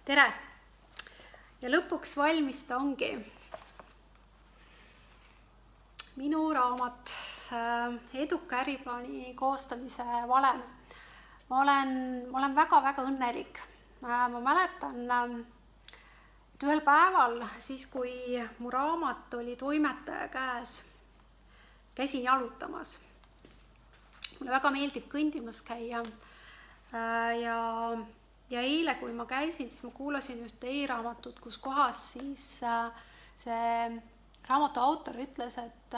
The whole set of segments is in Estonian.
tere! Ja lõpuks valmis ta ongi. Minu raamat Eduka äriplaani koostamise valem. Ma olen väga-väga õnnelik. Ma mäletan, et ühel päeval, siis kui mu raamat oli toimetaja käes, käisin jalutamas. Mulle väga meeldib kõndimas käia. Ja eile, kui ma käisin, siis ma kuulasin ühte e-raamatut, kus kohas siis see raamatu autor ütles, et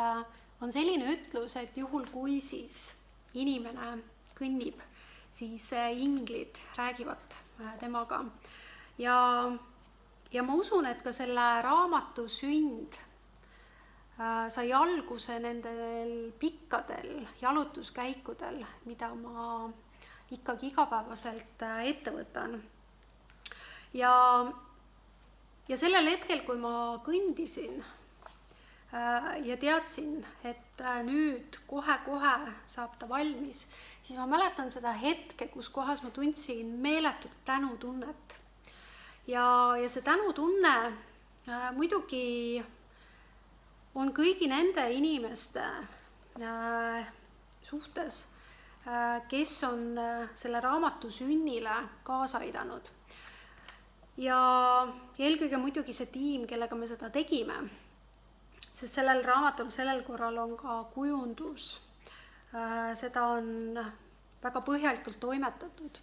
on selline ütlus, et juhul kui siis inimene kõnnib, siis inglid räägivad temaga. Ja ma usun, et ka selle raamatu sünd sai alguse nendel pikkadel jalutuskäikudel, mida ma ikkagi igapäevaselt ette võtan. Ja sellel hetkel, kui ma kõndisin ja teadsin, et nüüd kohe-kohe saab ta valmis, siis ma mäletan seda hetke, kus kohas ma tundsin meeletut tänutunnet. Ja see tänutunne muidugi on kõigi nende inimeste suhtes, kes on selle raamatu sünnile kaasa aidanud. Ja eelkõige muidugi see tiim, kellega me seda tegime, sest sellel raamatul sellel korral on ka kujundus. Seda on väga põhjalikult toimetatud.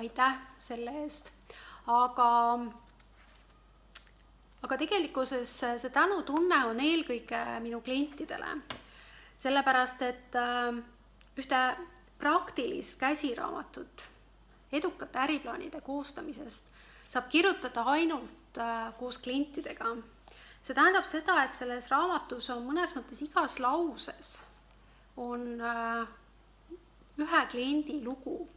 Aitäh selle eest. Aga tegelikkuses see tänutunne on eelkõige minu klientidele. Sellepärast, et ühte praktilist käsiraamatut edukate äriplaanide koostamisest saab kirjutada ainult koos klientidega. See tähendab seda, et selles raamatus on mõnes mõttes igas lauses on ühe kliendi lugu.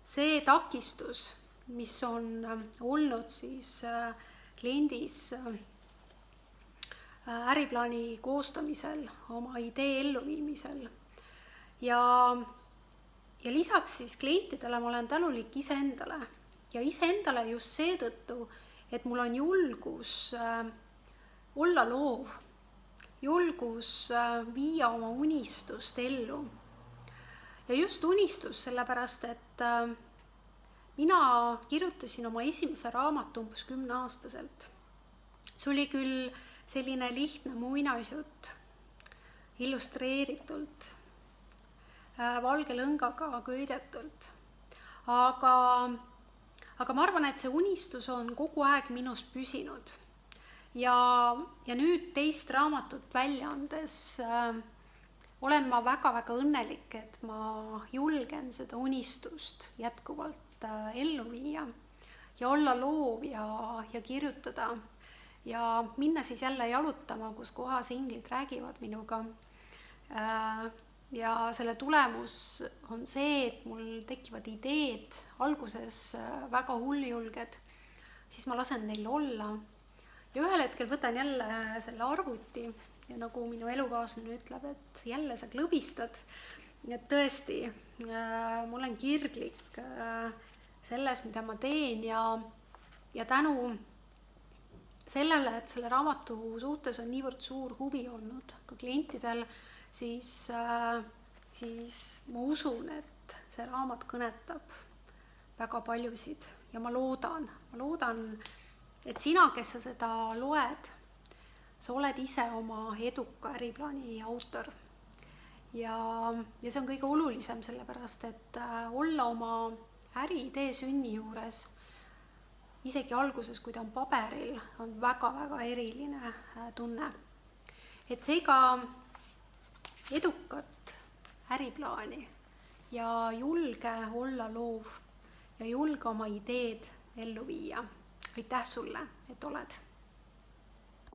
See takistus, mis on olnud siis kliendis äriplaani koostamisel, oma idee elluviimisel. Ja lisaks siis klientidele ma olen tänulik iseendale. Ja iseendale just seetõttu, et mul on julgus olla loov, julgus viia oma unistust ellu. Ja just unistus, sellepärast, et mina kirjutasin oma esimese raamatu umbes 10-aastaselt. See oli küll selline lihtne muinasjutt, illustreeritult, valge lõngaga köidetult. Aga ma arvan, et see unistus on kogu aeg minust püsinud. Ja nüüd teist raamatut välja andes olen ma väga-väga õnnelik, et ma julgen seda unistust jätkuvalt ellu viia ja olla loov ja kirjutada. Ja minna siis jälle jalutama, kus kohas inglid räägivad minuga. Ja selle tulemus on see, et mul tekivad ideed, alguses väga hulljulged, siis ma lasen neil olla. Ja ühel hetkel võtan jälle selle arvuti ja nagu minu elukaaslane ütleb, et jälle sa klõbistad. Et tõesti, ma olen kirglik selles, mida ma teen ja tänu sellele, et selle raamatu suhtes on niivõrd suur huvi olnud ka klientidel, siis ma usun, et see raamat kõnetab väga paljusid. Ja ma loodan, et sina, kes sa seda loed, sa oled ise oma eduka äriplaani autor. Ja see on kõige olulisem, sellepärast, et olla oma äriidee sünni juures, isegi alguses, kui ta on paberil, on väga-väga eriline tunne. Et seega edukat äriplaani ja julge olla loov ja julge oma ideed ellu viia. Aitäh sulle, et oled.